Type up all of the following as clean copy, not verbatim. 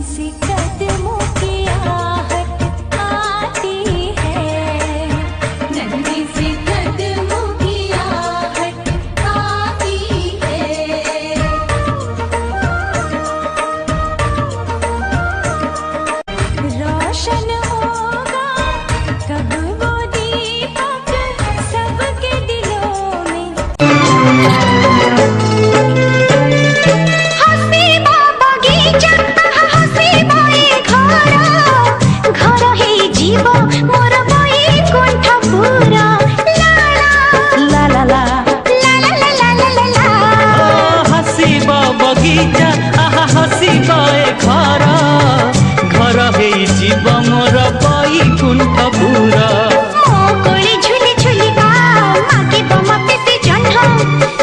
सी कदमों की आहट आती है, नन्ही सी कदमों की आहट आती है। रोशन होगा कब वो दीपक सबके दिलों में। हसीबा बगीचा हसीबा ए घर, घर हे जीव मोर बैकुंठ पूरा। ला ला ला ला ला ला ला ला ला ला। हसीबा बगीचा आहा हसीबा ए घर, घर हे जीव मोर बैकुंठ पूरा। मो कोले झुली झुलिका मागिब मते से जह्न,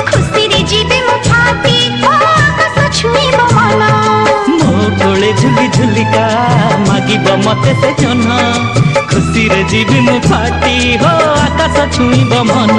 खुशी रे जीवे मो फाटी ओ आकाश छुईब मन। मो कोले झुली झुलिका मागिब मते से जह्न, खुशी रे जीवी मु फाटी हो आकाश छुईब मन।